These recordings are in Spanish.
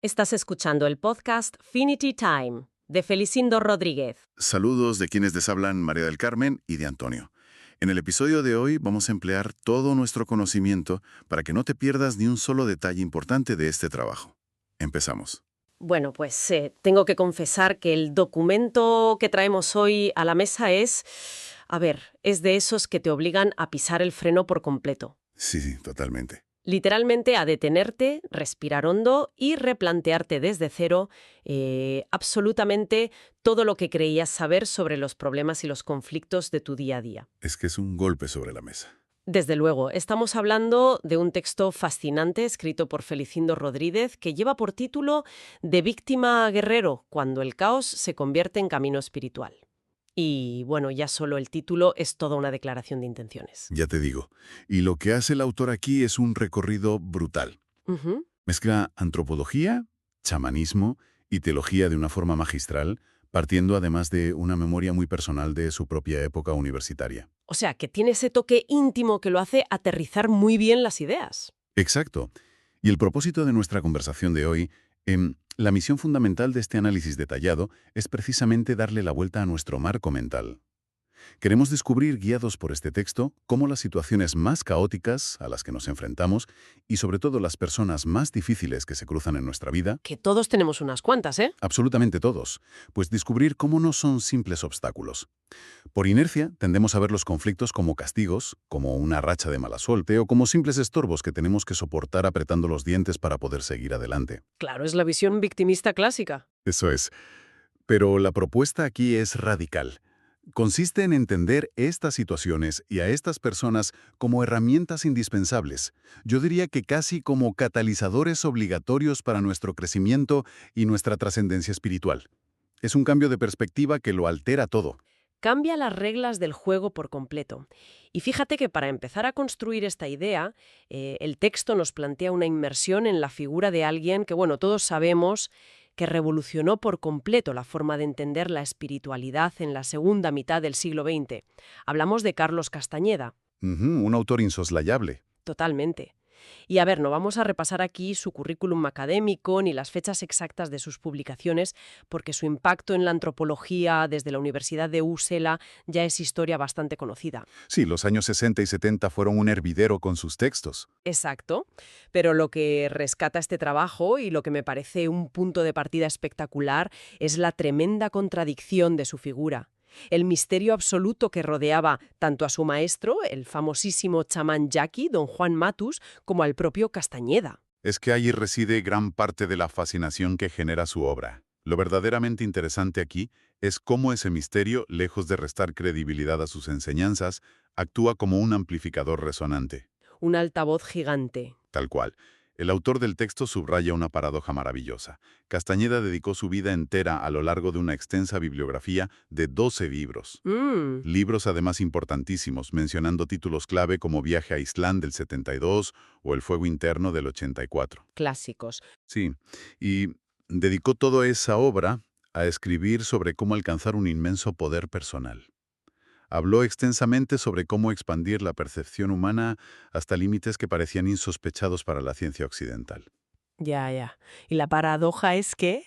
Estás escuchando el podcast Finity Time, de Felicindo Rodríguez. Saludos de quienes les hablan María del Carmen y de Antonio. En el episodio de hoy vamos a emplear todo nuestro conocimiento para que no te pierdas ni un solo detalle importante de este trabajo. Empezamos. Bueno, pues tengo que confesar que el documento que traemos hoy a la mesa es de esos que te obligan a pisar el freno por completo. Sí, totalmente. Literalmente a detenerte, respirar hondo y replantearte desde cero absolutamente todo lo que creías saber sobre los problemas y los conflictos de tu día a día. Es que es un golpe sobre la mesa. Desde luego, estamos hablando de un texto fascinante escrito por Felicindo Rodríguez que lleva por título De víctima a guerrero, cuando el caos se convierte en camino espiritual. Y bueno, ya solo el título es toda una declaración de intenciones. Ya te digo. Y lo que hace el autor aquí es un recorrido brutal. Ujú. Mezcla antropología, chamanismo y teología de una forma magistral, partiendo además de una memoria muy personal de su propia época universitaria. O sea, que tiene ese toque íntimo que lo hace aterrizar muy bien las ideas. Exacto. Y el propósito de nuestra conversación de hoy, la misión fundamental de este análisis detallado es precisamente darle la vuelta a nuestro marco mental. Queremos descubrir, guiados por este texto, cómo las situaciones más caóticas a las que nos enfrentamos y sobre todo las personas más difíciles que se cruzan en nuestra vida, Que todos tenemos unas cuantas, ¿eh? absolutamente todos, pues descubrir cómo no son simples obstáculos. Por inercia, tendemos a ver los conflictos como castigos, como una racha de mala suerte o como simples estorbos que tenemos que soportar apretando los dientes para poder seguir adelante. Claro, es la visión victimista clásica. Eso es. Pero la propuesta aquí es radical. Consiste en entender estas situaciones y a estas personas como herramientas indispensables. Yo diría que casi como catalizadores obligatorios para nuestro crecimiento y nuestra trascendencia espiritual. Es un cambio de perspectiva que lo altera todo. Cambia las reglas del juego por completo. Y fíjate que para empezar a construir esta idea, el texto nos plantea una inmersión en la figura de alguien que, bueno, todos sabemos que revolucionó por completo la forma de entender la espiritualidad en la segunda mitad del siglo XX. Hablamos de Carlos Castañeda. Un autor insoslayable. Totalmente. Y a ver, no vamos a repasar aquí su currículum académico ni las fechas exactas de sus publicaciones, porque su impacto en la antropología desde la Universidad de Usela ya es historia bastante conocida. Sí, los años 60 y 70 fueron un hervidero con sus textos. Exacto. Pero lo que rescata este trabajo y lo que me parece un punto de partida espectacular es la tremenda contradicción de su figura. El misterio absoluto que rodeaba tanto a su maestro, el famosísimo chamán yaqui, don Juan Matus, como al propio Castañeda. Es que allí reside gran parte de la fascinación que genera su obra. Lo verdaderamente interesante aquí es cómo ese misterio, lejos de restar credibilidad a sus enseñanzas, actúa como un amplificador resonante. Un altavoz gigante. Tal cual. El autor del texto subraya una paradoja maravillosa. Castañeda dedicó su vida entera a lo largo de una extensa bibliografía de 12 libros. Libros además importantísimos, mencionando títulos clave como Viaje a Islán del 72 o El fuego interno del 84. Clásicos. Sí, y dedicó toda esa obra a escribir sobre cómo alcanzar un inmenso poder personal. Habló extensamente sobre cómo expandir la percepción humana hasta límites que parecían insospechados para la ciencia occidental. Ya, ya. ¿Y la paradoja es que?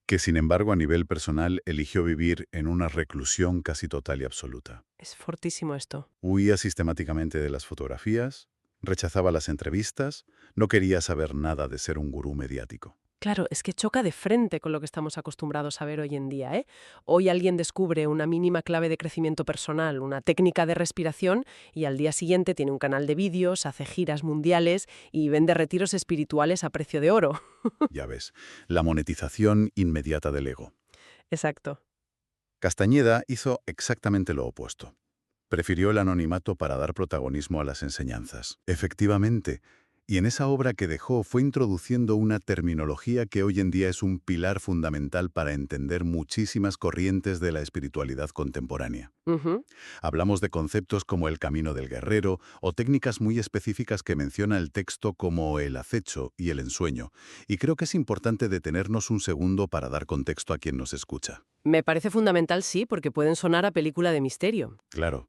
Que sin embargo a nivel personal eligió vivir en una reclusión casi total y absoluta. Es fortísimo esto. Huía sistemáticamente de las fotografías, rechazaba las entrevistas, no quería saber nada de ser un gurú mediático. Claro, es que choca de frente con lo que estamos acostumbrados a ver hoy en día, ¿eh? Hoy alguien descubre una mínima clave de crecimiento personal, una técnica de respiración, y al día siguiente tiene un canal de vídeos, hace giras mundiales y vende retiros espirituales a precio de oro. Ya ves, la monetización inmediata del ego. Exacto. Castañeda hizo exactamente lo opuesto. Prefirió el anonimato para dar protagonismo a las enseñanzas. Efectivamente, y en esa obra que dejó fue introduciendo una terminología que hoy en día es un pilar fundamental para entender muchísimas corrientes de la espiritualidad contemporánea. Ujú. Hablamos de conceptos como el camino del guerrero o técnicas muy específicas que menciona el texto como el acecho y el ensueño, y creo que es importante detenernos un segundo para dar contexto a quien nos escucha. Me parece fundamental, sí, porque pueden sonar a película de misterio. Claro.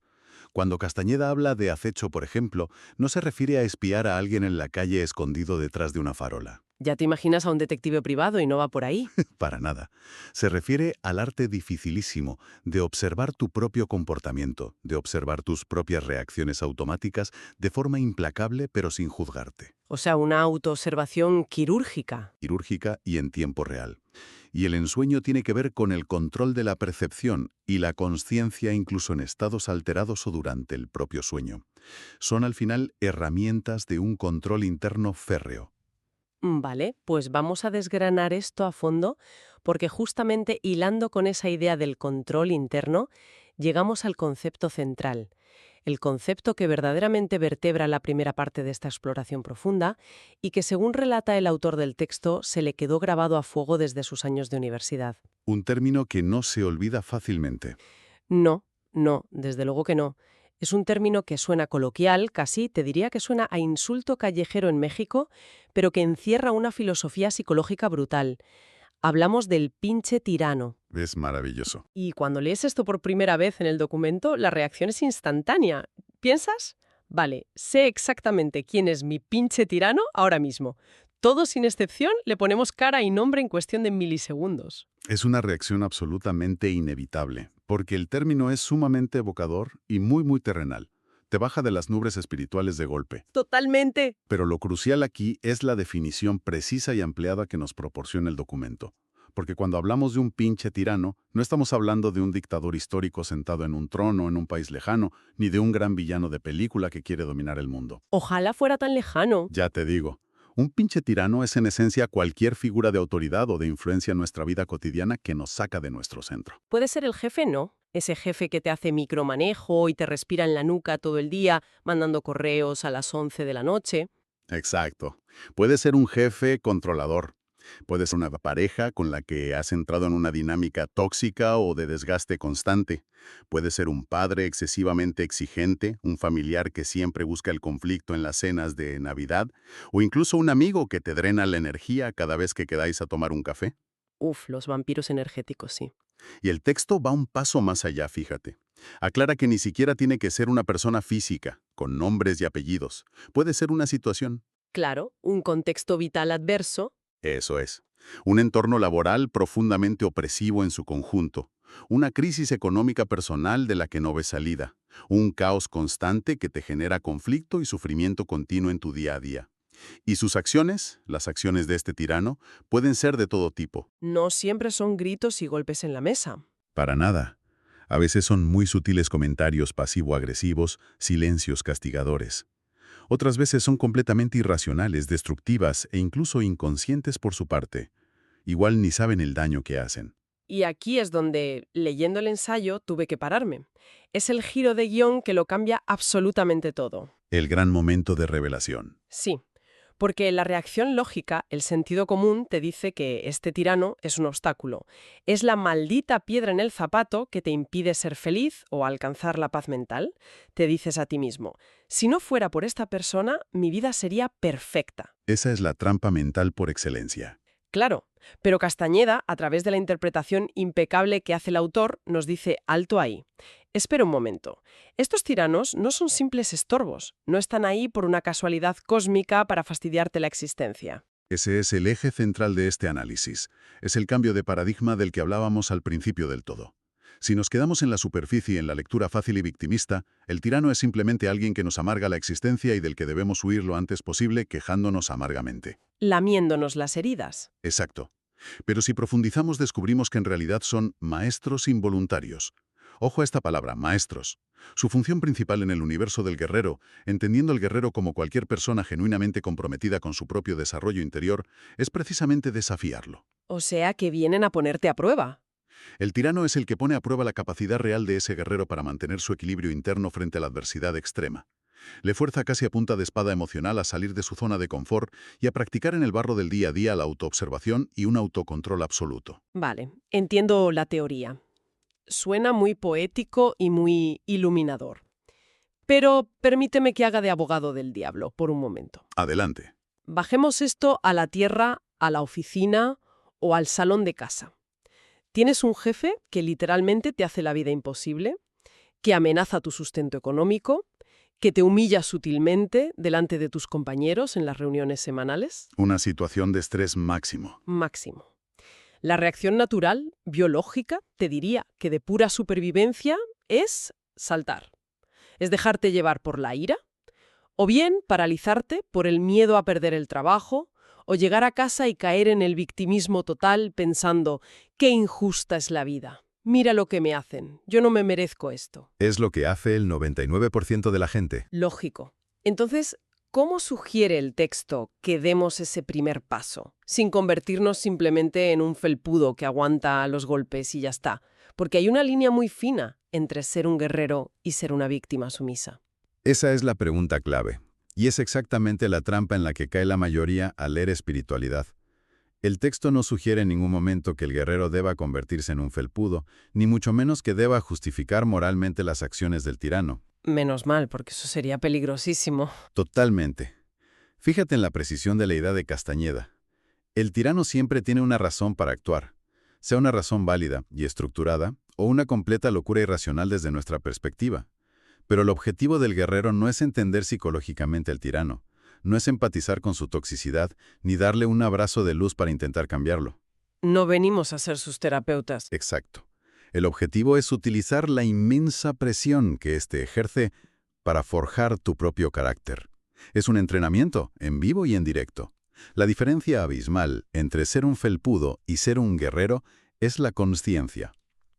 Cuando Castañeda habla de acecho, por ejemplo, no se refiere a espiar a alguien en la calle escondido detrás de una farola. Ya te imaginas a un detective privado y no va por ahí. Para nada. Se refiere al arte dificilísimo de observar tu propio comportamiento, de observar tus propias reacciones automáticas de forma implacable pero sin juzgarte, O sea, una autoobservación quirúrgica. quirúrgica y en tiempo real. Y el ensueño tiene que ver con el control de la percepción y la consciencia incluso en estados alterados o durante el propio sueño. Son al final herramientas de un control interno férreo. Vale, pues vamos a desgranar esto a fondo porque justamente hilando con esa idea del control interno, llegamos al concepto central, el concepto que verdaderamente vertebra la primera parte de esta exploración profunda y que, según relata el autor del texto, se le quedó grabado a fuego desde sus años de universidad. Un término que no se olvida fácilmente. No, no, desde luego que no. Es un término que suena coloquial, casi te diría que suena a insulto callejero en México, pero que encierra una filosofía psicológica brutal. Hablamos del pinche tirano. Es maravilloso. Y cuando lees esto por primera vez en el documento, la reacción es instantánea. ¿Piensas? Vale, sé exactamente quién es mi pinche tirano ahora mismo. Todos sin excepción le ponemos cara y nombre en cuestión de milisegundos. Es una reacción absolutamente inevitable, porque el término es sumamente evocador y muy terrenal. Te baja de las nubes espirituales de golpe. Totalmente. Pero lo crucial aquí es la definición precisa y ampliada que nos proporciona el documento. Porque cuando hablamos de un pinche tirano, no estamos hablando de un dictador histórico sentado en un trono en un país lejano, ni de un gran villano de película que quiere dominar el mundo. Ojalá fuera tan lejano. Ya te digo, un pinche tirano es en esencia cualquier figura de autoridad o de influencia en nuestra vida cotidiana que nos saca de nuestro centro. ¿Puede ser el jefe? No. Ese jefe que te hace micromanejo y te respira en la nuca todo el día, mandando correos a las 11 de la noche. Exacto. Puede ser un jefe controlador. Puede ser una pareja con la que has entrado en una dinámica tóxica o de desgaste constante. Puede ser un padre excesivamente exigente, un familiar que siempre busca el conflicto en las cenas de Navidad, o incluso un amigo que te drena la energía cada vez que quedáis a tomar un café. Uf, los vampiros energéticos, sí. Y el texto va un paso más allá, fíjate. Aclara que ni siquiera tiene que ser una persona física, con nombres y apellidos. Puede ser una situación. Claro, un contexto vital adverso. Eso es. Un entorno laboral profundamente opresivo en su conjunto. Una crisis económica personal de la que no ves salida. Un caos constante que te genera conflicto y sufrimiento continuo en tu día a día. Y sus acciones, las acciones de este tirano, pueden ser de todo tipo. No siempre son gritos y golpes en la mesa. Para nada. A veces son muy sutiles comentarios pasivo-agresivos, silencios castigadores. Otras veces son completamente irracionales, destructivas e incluso inconscientes por su parte. Igual ni saben el daño que hacen. Y aquí es donde, leyendo el ensayo, tuve que pararme. Es el giro de guión que lo cambia absolutamente todo. El gran momento de revelación. Sí, porque la reacción lógica, el sentido común, te dice que este tirano es un obstáculo. Es la maldita piedra en el zapato que te impide ser feliz o alcanzar la paz mental. Te dices a ti mismo, si no fuera por esta persona, mi vida sería perfecta. Esa es la trampa mental por excelencia. Claro, pero Castañeda, a través de la interpretación impecable que hace el autor, nos dice alto ahí. Espera un momento. Estos tiranos no son simples estorbos, no están ahí por una casualidad cósmica para fastidiarte la existencia. Ese es el eje central de este análisis. Es el cambio de paradigma del que hablábamos al principio del todo. Si nos quedamos en la superficie en la lectura fácil y victimista, el tirano es simplemente alguien que nos amarga la existencia y del que debemos huir lo antes posible quejándonos amargamente. Lamiéndonos las heridas. Exacto. Pero si profundizamos descubrimos que en realidad son maestros involuntarios. Ojo a esta palabra, maestros. Su función principal en el universo del guerrero, entendiendo al guerrero como cualquier persona genuinamente comprometida con su propio desarrollo interior, es precisamente desafiarlo. O sea que vienen a ponerte a prueba. El tirano es el que pone a prueba la capacidad real de ese guerrero para mantener su equilibrio interno frente a la adversidad extrema. Le fuerza casi a punta de espada emocional a salir de su zona de confort y a practicar en el barro del día a día la autoobservación y un autocontrol absoluto. Vale, entiendo la teoría. Suena muy poético y muy iluminador. Pero permíteme que haga de abogado del diablo por un momento. Adelante. Bajemos esto a la tierra, a la oficina o al salón de casa. Tienes un jefe que literalmente te hace la vida imposible, que amenaza tu sustento económico, que te humilla sutilmente delante de tus compañeros en las reuniones semanales. Una situación de estrés máximo. Máximo. La reacción natural, biológica, te diría que de pura supervivencia es saltar. Es dejarte llevar por la ira, o bien paralizarte por el miedo a perder el trabajo, o llegar a casa y caer en el victimismo total pensando, qué injusta es la vida. Mira lo que me hacen, yo no me merezco esto. Es lo que hace el 99% de la gente. Lógico. Entonces, ¿cómo sugiere el texto que demos ese primer paso, sin convertirnos simplemente en un felpudo que aguanta los golpes y ya está? Porque hay una línea muy fina entre ser un guerrero y ser una víctima sumisa. Esa es la pregunta clave. Y es exactamente la trampa en la que cae la mayoría al leer espiritualidad. El texto no sugiere en ningún momento que el guerrero deba convertirse en un felpudo, ni mucho menos que deba justificar moralmente las acciones del tirano. Menos mal, porque eso sería peligrosísimo. Totalmente. Fíjate en la precisión de la idea de Castañeda. El tirano siempre tiene una razón para actuar, sea una razón válida y estructurada, o una completa locura irracional desde nuestra perspectiva. Pero el objetivo del guerrero no es entender psicológicamente al tirano, no es empatizar con su toxicidad, ni darle un abrazo de luz para intentar cambiarlo. No venimos a ser sus terapeutas. Exacto. El objetivo es utilizar la inmensa presión que éste ejerce para forjar tu propio carácter. Es un entrenamiento, en vivo y en directo. La diferencia abismal entre ser un felpudo y ser un guerrero es la consciencia.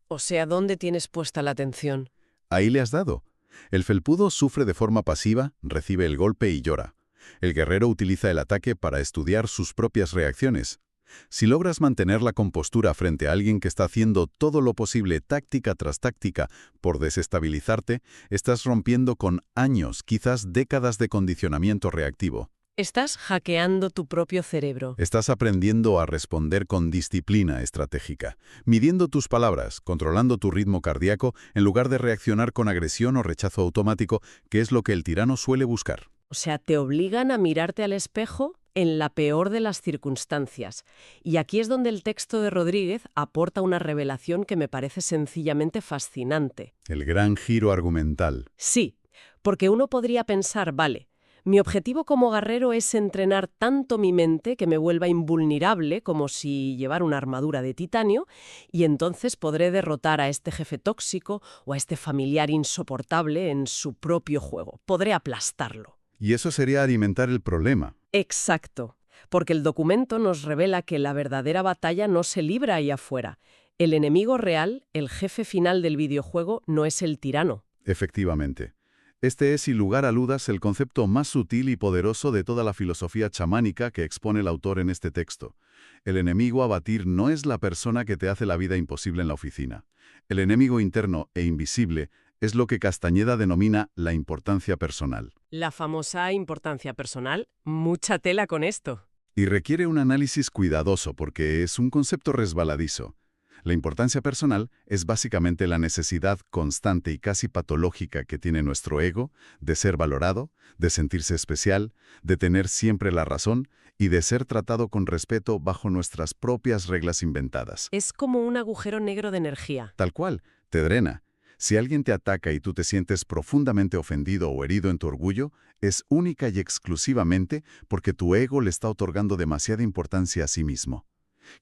O sea, ¿dónde tienes puesta la atención? Ahí le has dado. El felpudo sufre de forma pasiva, recibe el golpe y llora. El guerrero utiliza el ataque para estudiar sus propias reacciones. Si logras mantener la compostura frente a alguien que está haciendo todo lo posible táctica tras táctica por desestabilizarte, estás rompiendo con años, quizás décadas de condicionamiento reactivo. Estás hackeando tu propio cerebro. Estás aprendiendo a responder con disciplina estratégica, midiendo tus palabras, controlando tu ritmo cardíaco, en lugar de reaccionar con agresión o rechazo automático, que es lo que el tirano suele buscar. O sea, te obligan a mirarte al espejo en la peor de las circunstancias. Y aquí es donde el texto de Rodríguez aporta una revelación que me parece sencillamente fascinante. El gran giro argumental. Sí, porque uno podría pensar, vale, mi objetivo como guerrero es entrenar tanto mi mente que me vuelva invulnerable como si llevara una armadura de titanio y entonces podré derrotar a este jefe tóxico o a este familiar insoportable en su propio juego. Podré aplastarlo. Y eso sería alimentar el problema. Exacto, porque el documento nos revela que la verdadera batalla no se libra ahí afuera. El enemigo real, el jefe final del videojuego, no es el tirano. Efectivamente. Este es, sin lugar a dudas, el concepto más sutil y poderoso de toda la filosofía chamánica que expone el autor en este texto. El enemigo a batir no es la persona que te hace la vida imposible en la oficina. El enemigo interno e invisible es lo que Castañeda denomina la importancia personal. La famosa importancia personal, mucha tela con esto. Y requiere un análisis cuidadoso porque es un concepto resbaladizo. La importancia personal es básicamente la necesidad constante y casi patológica que tiene nuestro ego de ser valorado, de sentirse especial, de tener siempre la razón y de ser tratado con respeto bajo nuestras propias reglas inventadas. Es como un agujero negro de energía. Tal cual, te drena. Si alguien te ataca y tú te sientes profundamente ofendido o herido en tu orgullo, es única y exclusivamente porque tu ego le está otorgando demasiada importancia a sí mismo.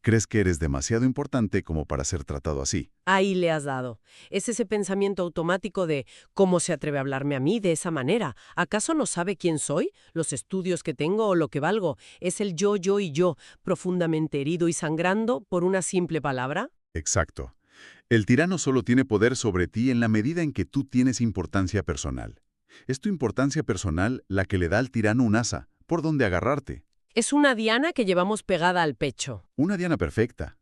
Crees que eres demasiado importante como para ser tratado así. Ahí le has dado. Es ese pensamiento automático de ¿cómo se atreve a hablarme a mí de esa manera? ¿Acaso no sabe quién soy? ¿Los estudios que tengo o lo que valgo? ¿Es el yo y yo, profundamente herido y sangrando por una simple palabra? Exacto. El tirano solo tiene poder sobre ti en la medida en que tú tienes importancia personal. Es tu importancia personal la que le da al tirano un asa, por donde agarrarte. Es una diana que llevamos pegada al pecho. Una diana perfecta.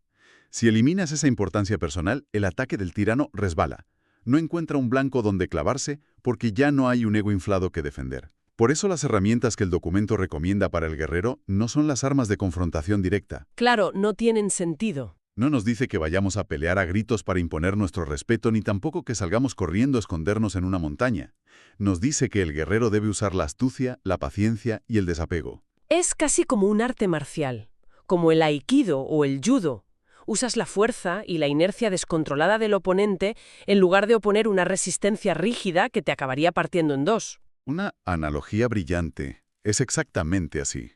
Si eliminas esa importancia personal, el ataque del tirano resbala. No encuentra un blanco donde clavarse porque ya no hay un ego inflado que defender. Por eso las herramientas que el documento recomienda para el guerrero no son las armas de confrontación directa. Claro, no tienen sentido. No nos dice que vayamos a pelear a gritos para imponer nuestro respeto, ni tampoco que salgamos corriendo a escondernos en una montaña. Nos dice que el guerrero debe usar la astucia, la paciencia y el desapego. Es casi como un arte marcial, como el aikido o el judo. Usas la fuerza y la inercia descontrolada del oponente en lugar de oponer una resistencia rígida que te acabaría partiendo en dos. Una analogía brillante. Es exactamente así.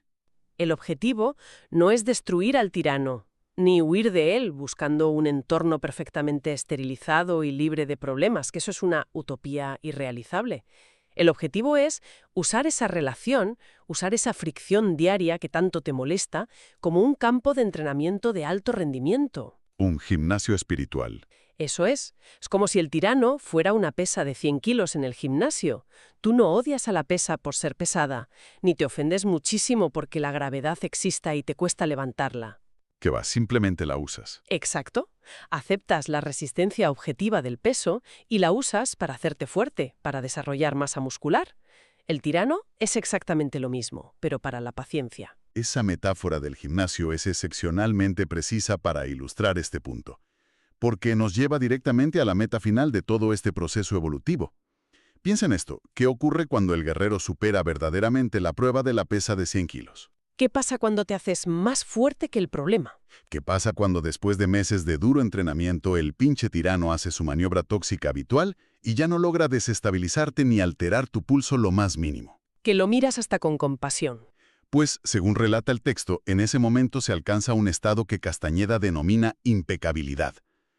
El objetivo no es destruir al tirano, ni huir de él buscando un entorno perfectamente esterilizado y libre de problemas, que eso es una utopía irrealizable. El objetivo es usar esa relación, usar esa fricción diaria que tanto te molesta, como un campo de entrenamiento de alto rendimiento. Un gimnasio espiritual. Eso es. Es como si el tirano fuera una pesa de 100 kilos en el gimnasio. Tú no odias a la pesa por ser pesada, ni te ofendes muchísimo porque la gravedad exista y te cuesta levantarla. Que va, simplemente la usas. Exacto. Aceptas la resistencia objetiva del peso y la usas para hacerte fuerte, para desarrollar masa muscular. El tirano es exactamente lo mismo, pero para la paciencia. Esa metáfora del gimnasio es excepcionalmente precisa para ilustrar este punto, porque nos lleva directamente a la meta final de todo este proceso evolutivo. Piensa en esto, ¿qué ocurre cuando el guerrero supera verdaderamente la prueba de la pesa de 100 kilos? ¿Qué pasa cuando te haces más fuerte que el problema? ¿Qué pasa cuando después de meses de duro entrenamiento el pinche tirano hace su maniobra tóxica habitual y ya no logra desestabilizarte ni alterar tu pulso lo más mínimo? Que lo miras hasta con compasión. Pues, según relata el texto, en ese momento se alcanza un estado que Castañeda denomina impecabilidad.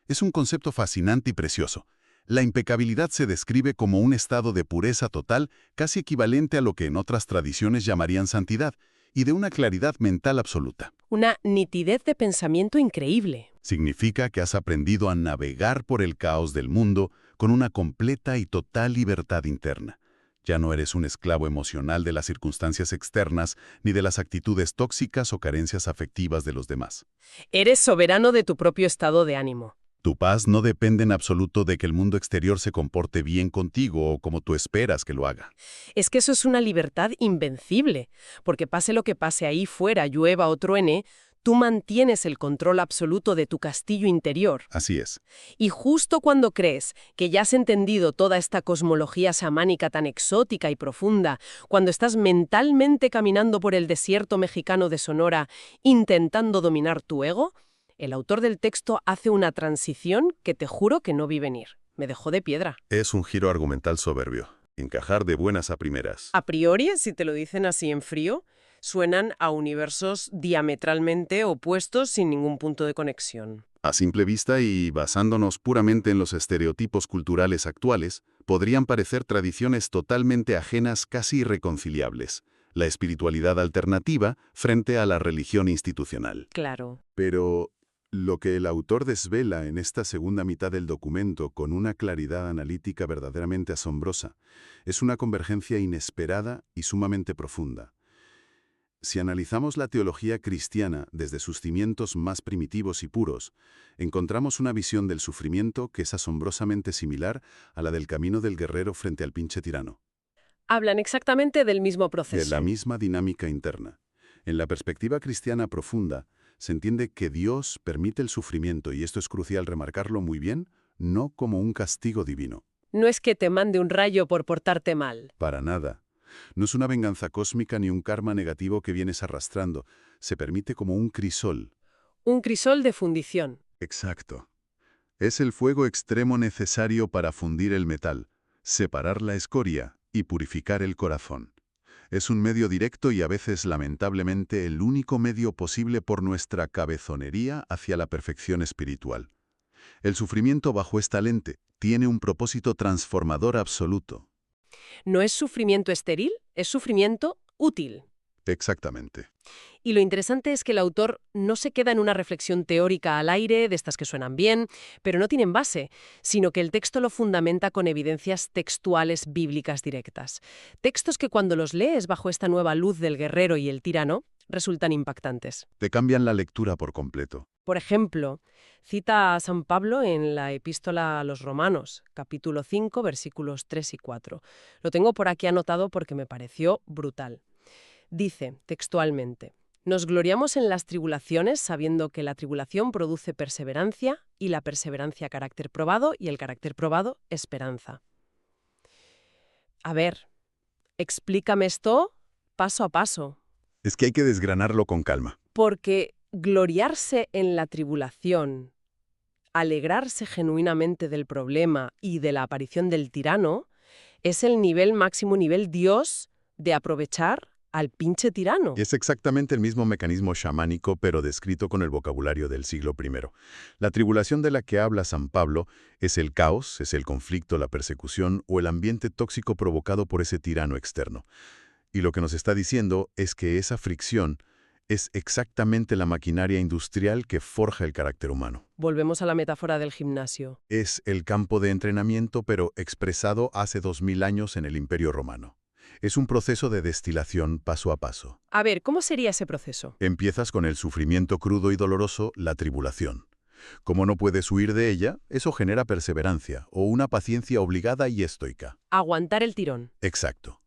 Es un concepto fascinante y precioso. La impecabilidad se describe como un estado de pureza total, casi equivalente a lo que en otras tradiciones llamarían santidad, y de una claridad mental absoluta. Una nitidez de pensamiento increíble. Significa que has aprendido a navegar por el caos del mundo con una completa y total libertad interna. Ya no eres un esclavo emocional de las circunstancias externas ni de las actitudes tóxicas o carencias afectivas de los demás. Eres soberano de tu propio estado de ánimo. Tu paz no depende en absoluto de que el mundo exterior se comporte bien contigo o como tú esperas que lo haga. Es que eso es una libertad invencible, porque pase lo que pase ahí fuera, llueva o truene, tú mantienes el control absoluto de tu castillo interior. Así es. Y justo cuando crees que ya has entendido toda esta cosmología xamánica tan exótica y profunda, cuando estás mentalmente caminando por el desierto mexicano de Sonora intentando dominar tu ego, el autor del texto hace una transición que te juro que no vi venir. Me dejó de piedra. Es un giro argumental soberbio. Encajar de buenas a primeras. A priori, si te lo dicen así en frío, suenan a universos diametralmente opuestos sin ningún punto de conexión. A simple vista y basándonos puramente en los estereotipos culturales actuales, podrían parecer tradiciones totalmente ajenas, casi irreconciliables. La espiritualidad alternativa frente a la religión institucional. Claro. Pero lo que el autor desvela en esta segunda mitad del documento con una claridad analítica verdaderamente asombrosa es una convergencia inesperada y sumamente profunda. Si analizamos la teología cristiana desde sus cimientos más primitivos y puros, encontramos una visión del sufrimiento que es asombrosamente similar a la del camino del guerrero frente al pinche tirano. Hablan exactamente del mismo proceso. De la misma dinámica interna. En la perspectiva cristiana profunda, se entiende que Dios permite el sufrimiento, y esto es crucial remarcarlo muy bien, no como un castigo divino. No es que te mande un rayo por portarte mal. Para nada. No es una venganza cósmica ni un karma negativo que vienes arrastrando. Se permite como un crisol. Un crisol de fundición. Exacto. Es el fuego extremo necesario para fundir el metal, separar la escoria y purificar el corazón. Es un medio directo y a veces, lamentablemente, el único medio posible por nuestra cabezonería hacia la perfección espiritual. El sufrimiento bajo esta lente tiene un propósito transformador absoluto. No es sufrimiento estéril, es sufrimiento útil. Exactamente. Y lo interesante es que el autor no se queda en una reflexión teórica al aire, de estas que suenan bien, pero no tienen base, sino que el texto lo fundamenta con evidencias textuales bíblicas directas. Textos que cuando los lees bajo esta nueva luz del guerrero y el tirano, resultan impactantes. Te cambian la lectura por completo. Por ejemplo, cita a San Pablo en la Epístola a los Romanos, capítulo 5, versículos 3 y 4. Lo tengo por aquí anotado porque me pareció brutal. Dice, textualmente, «Nos gloriamos en las tribulaciones sabiendo que la tribulación produce perseverancia y la perseverancia carácter probado y el carácter probado esperanza». A ver, explícame esto paso a paso. Es que hay que desgranarlo con calma. Porque gloriarse en la tribulación, alegrarse genuinamente del problema y de la aparición del tirano, Es el nivel máximo, nivel Dios, de aprovechar al pinche tirano. Es exactamente el mismo mecanismo chamánico, pero descrito con el vocabulario del siglo I. La tribulación de la que habla San Pablo es el caos, es el conflicto, la persecución o el ambiente tóxico provocado por ese tirano externo. Y lo que nos está diciendo es que esa fricción es exactamente la maquinaria industrial que forja el carácter humano. Volvemos a la metáfora del gimnasio. Es el campo de entrenamiento, pero expresado hace 2000 años en el Imperio Romano. Es un proceso de destilación paso a paso. A ver, ¿cómo sería ese proceso? Empiezas con el sufrimiento crudo y doloroso, la tribulación. Como no puedes huir de ella, eso genera perseverancia o una paciencia obligada y estoica. Aguantar el tirón. Exacto.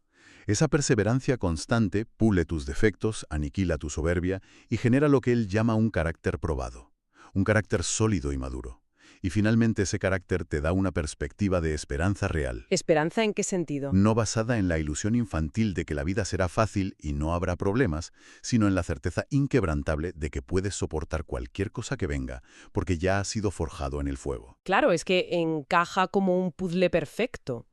Esa perseverancia constante pule tus defectos, aniquila tu soberbia y genera lo que él llama un carácter probado, un carácter sólido y maduro. Y finalmente ese carácter te da una perspectiva de esperanza real. ¿Esperanza en qué sentido? No basada en la ilusión infantil de que la vida será fácil y no habrá problemas, sino en la certeza inquebrantable de que puedes soportar cualquier cosa que venga, porque ya has sido forjado en el fuego. Claro, es que encaja como un puzzle perfecto.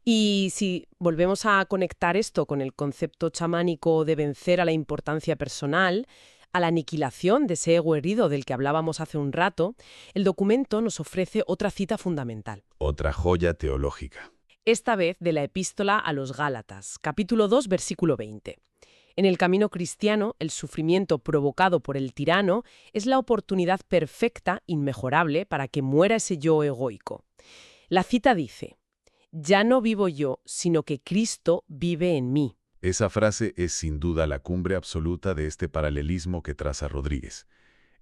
Y si volvemos a conectar esto con el concepto chamánico de vencer a la importancia personal, a la aniquilación de ese ego herido del que hablábamos hace un rato, el documento nos ofrece otra cita fundamental. Otra joya teológica. Esta vez de la Epístola a los Gálatas, capítulo 2, versículo 20. En el camino cristiano, el sufrimiento provocado por el tirano es la oportunidad perfecta, inmejorable, para que muera ese yo egoico. La cita dice: «Ya no vivo yo, sino que Cristo vive en mí». Esa frase es sin duda la cumbre absoluta de este paralelismo que traza Rodríguez.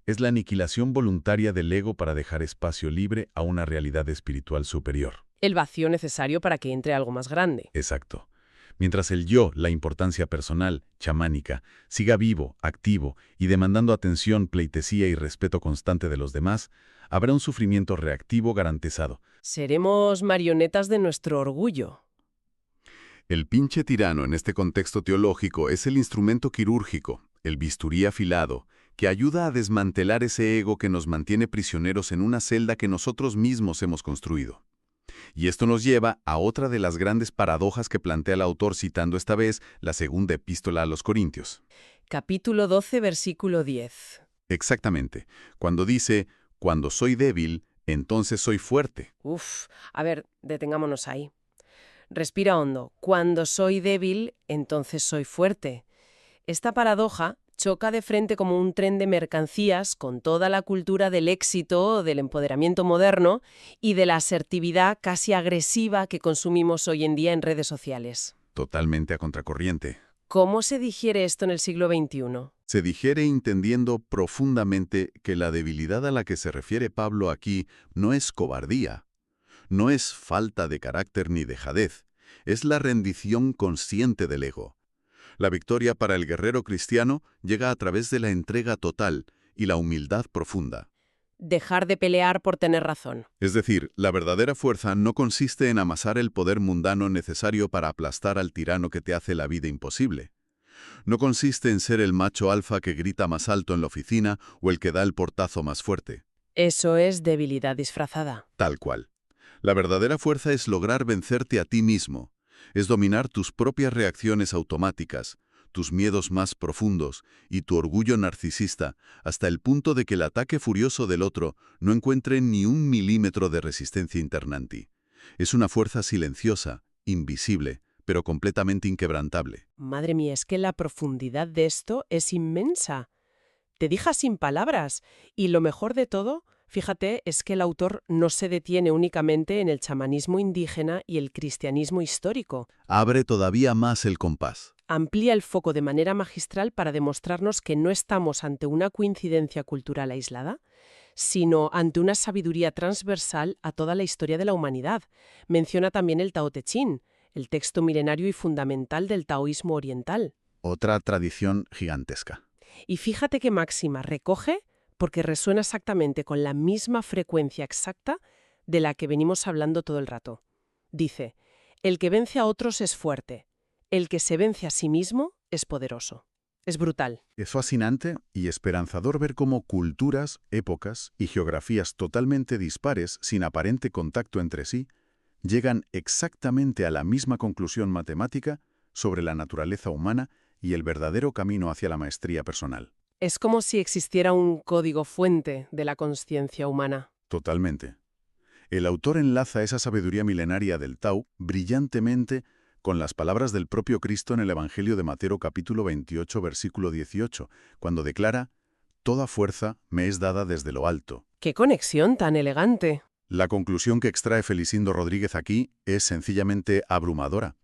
Es la aniquilación voluntaria del ego para dejar espacio libre a una realidad espiritual superior. El vacío necesario para que entre algo más grande. Exacto. Mientras el yo, la importancia personal, chamánica, siga vivo, activo y demandando atención, pleitesía y respeto constante de los demás, habrá un sufrimiento reactivo garantizado. Seremos marionetas de nuestro orgullo. El pinche tirano en este contexto teológico es el instrumento quirúrgico, el bisturí afilado, que ayuda a desmantelar ese ego que nos mantiene prisioneros en una celda que nosotros mismos hemos construido. Y esto nos lleva a otra de las grandes paradojas que plantea el autor citando esta vez la segunda epístola a los Corintios. Capítulo 12, versículo 10. Exactamente, cuando dice, cuando soy débil, entonces soy fuerte. A ver, detengámonos ahí. Respira hondo. Cuando soy débil, entonces soy fuerte. Esta paradoja choca de frente como un tren de mercancías con toda la cultura del éxito, del empoderamiento moderno y de la asertividad casi agresiva que consumimos hoy en día en redes sociales. Totalmente a contracorriente. ¿Cómo se digiere esto en el siglo XXI? Se digiere entendiendo profundamente que la debilidad a la que se refiere Pablo aquí no es cobardía, no es falta de carácter ni dejadez, es la rendición consciente del ego. La victoria para el guerrero cristiano llega a través de la entrega total y la humildad profunda. Dejar de pelear por tener razón. Es decir, la verdadera fuerza no consiste en amasar el poder mundano necesario para aplastar al tirano que te hace la vida imposible. No consiste en ser el macho alfa que grita más alto en la oficina o el que da el portazo más fuerte. Eso es debilidad disfrazada. Tal cual. La verdadera fuerza es lograr vencerte a ti mismo. Es dominar tus propias reacciones automáticas, tus miedos más profundos y tu orgullo narcisista, hasta el punto de que el ataque furioso del otro no encuentre ni un milímetro de resistencia interna en ti. Es una fuerza silenciosa, invisible, pero completamente inquebrantable. Madre mía, es que la profundidad de esto es inmensa. Te deja sin palabras. Y lo mejor de todo, fíjate, es que el autor no se detiene únicamente en el chamanismo indígena y el cristianismo histórico. Abre todavía más el compás. Amplía el foco de manera magistral para demostrarnos que no estamos ante una coincidencia cultural aislada, sino ante una sabiduría transversal a toda la historia de la humanidad. Menciona también el Tao Te Ching, el texto milenario y fundamental del taoísmo oriental. Otra tradición gigantesca. Y fíjate qué máxima recoge, porque resuena exactamente con la misma frecuencia exacta de la que venimos hablando todo el rato. Dice, el que vence a otros es fuerte, el que se vence a sí mismo es poderoso. Es brutal. Es fascinante y esperanzador ver cómo culturas, épocas y geografías totalmente dispares, sin aparente contacto entre sí, llegan exactamente a la misma conclusión matemática sobre la naturaleza humana y el verdadero camino hacia la maestría personal. Es como si existiera un código fuente de la consciencia humana. Totalmente. El autor enlaza esa sabiduría milenaria del Tao brillantemente con las palabras del propio Cristo en el Evangelio de Mateo capítulo 28, versículo 18, cuando declara: «Toda fuerza me es dada desde lo alto». ¡Qué conexión tan elegante! La conclusión que extrae Felicindo Rodríguez aquí es sencillamente abrumadora.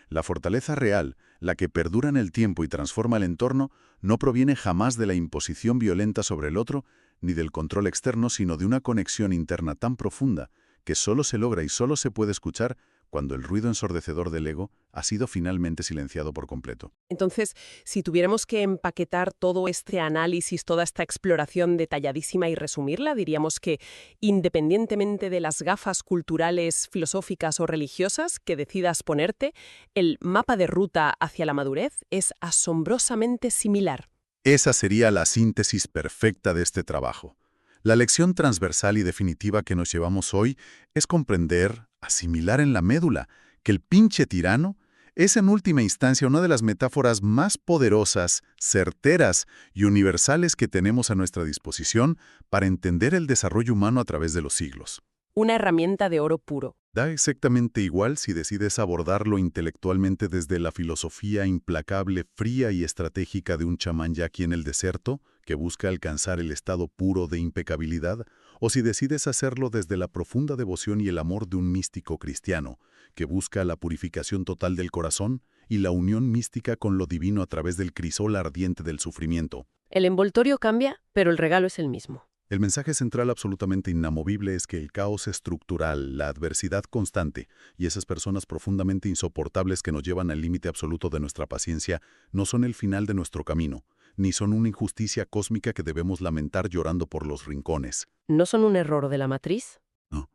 La fortaleza real, la que perdura en el tiempo y transforma el entorno, no proviene jamás de la imposición violenta sobre el otro, ni del control externo, sino de una conexión interna tan profunda que solo se logra y solo se puede escuchar cuando el ruido ensordecedor del ego ha sido finalmente silenciado por completo. Entonces, si tuviéramos que empaquetar todo este análisis, toda esta exploración detalladísima y resumirla, diríamos que, independientemente de las gafas culturales, filosóficas o religiosas que decidas ponerte, el mapa de ruta hacia la madurez es asombrosamente similar. Esa sería la síntesis perfecta de este trabajo. La lección transversal y definitiva que nos llevamos hoy es comprender, asimilar en la médula, que el pinche tirano es en última instancia una de las metáforas más poderosas, certeras y universales que tenemos a nuestra disposición para entender el desarrollo humano a través de los siglos. Una herramienta de oro puro. Da exactamente igual si decides abordarlo intelectualmente desde la filosofía implacable, fría y estratégica de un chamán yaqui en el desierto, que busca alcanzar el estado puro de impecabilidad, o si decides hacerlo desde la profunda devoción y el amor de un místico cristiano, que busca la purificación total del corazón y la unión mística con lo divino a través del crisol ardiente del sufrimiento. El envoltorio cambia, pero el regalo es el mismo. El mensaje central absolutamente inamovible es que el caos estructural, la adversidad constante y esas personas profundamente insoportables que nos llevan al límite absoluto de nuestra paciencia no son el final de nuestro camino, ni son una injusticia cósmica que debemos lamentar llorando por los rincones. ¿No son un error de la matriz? No.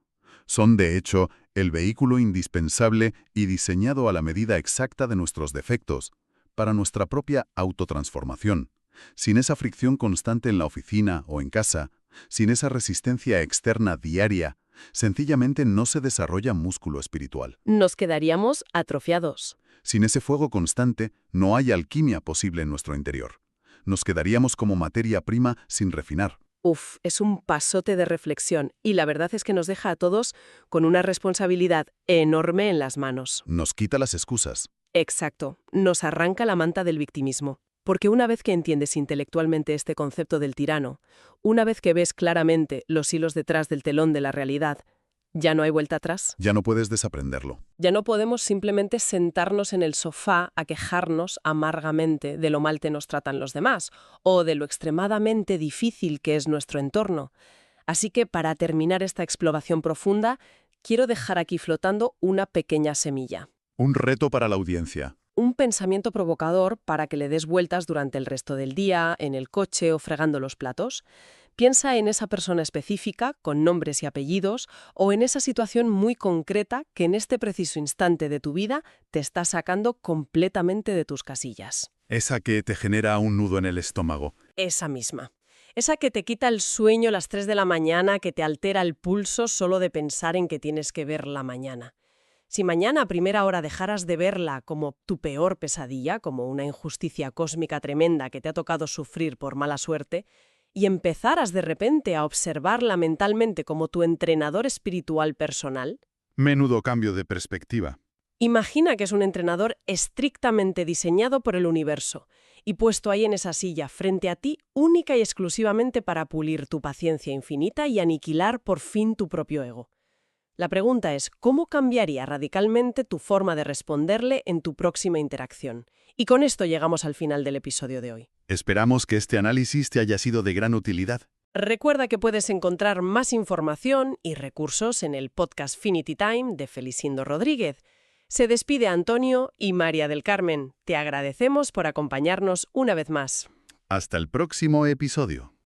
Son, de hecho, el vehículo indispensable y diseñado a la medida exacta de nuestros defectos, para nuestra propia autotransformación. Sin esa fricción constante en la oficina o en casa, sin esa resistencia externa diaria, sencillamente no se desarrolla músculo espiritual. Nos quedaríamos atrofiados. Sin ese fuego constante, no hay alquimia posible en nuestro interior. Nos quedaríamos como materia prima sin refinar. Uf, es un pasote de reflexión y la verdad es que nos deja a todos con una responsabilidad enorme en las manos. Nos quita las excusas. Exacto, nos arranca la manta del victimismo. Porque una vez que entiendes intelectualmente este concepto del tirano, una vez que ves claramente los hilos detrás del telón de la realidad, ya no hay vuelta atrás. Ya no puedes desaprenderlo. Ya no podemos simplemente sentarnos en el sofá a quejarnos amargamente de lo mal que nos tratan los demás o de lo extremadamente difícil que es nuestro entorno. Así que para terminar esta exploración profunda, quiero dejar aquí flotando una pequeña semilla. Un reto para la audiencia. Un pensamiento provocador para que le des vueltas durante el resto del día, en el coche o fregando los platos. Piensa en esa persona específica, con nombres y apellidos, o en esa situación muy concreta que en este preciso instante de tu vida te está sacando completamente de tus casillas. Esa que te genera un nudo en el estómago. Esa misma. Esa que te quita el sueño a las 3 de la mañana, que te altera el pulso solo de pensar en que tienes que verla mañana. Si mañana a primera hora dejaras de verla como tu peor pesadilla, como una injusticia cósmica tremenda que te ha tocado sufrir por mala suerte, y empezaras de repente a observarla mentalmente como tu entrenador espiritual personal, Menudo cambio de perspectiva. imagina que es un entrenador estrictamente diseñado por el universo y puesto ahí en esa silla frente a ti única y exclusivamente para pulir tu paciencia infinita y aniquilar por fin tu propio ego. La pregunta es, ¿cómo cambiaría radicalmente tu forma de responderle en tu próxima interacción? Y con esto llegamos al final del episodio de hoy. Esperamos que este análisis te haya sido de gran utilidad. Recuerda que puedes encontrar más información y recursos en el podcast Finity Time de Felicindo Rodríguez. Se despide Antonio y María del Carmen. Te agradecemos por acompañarnos una vez más. Hasta el próximo episodio.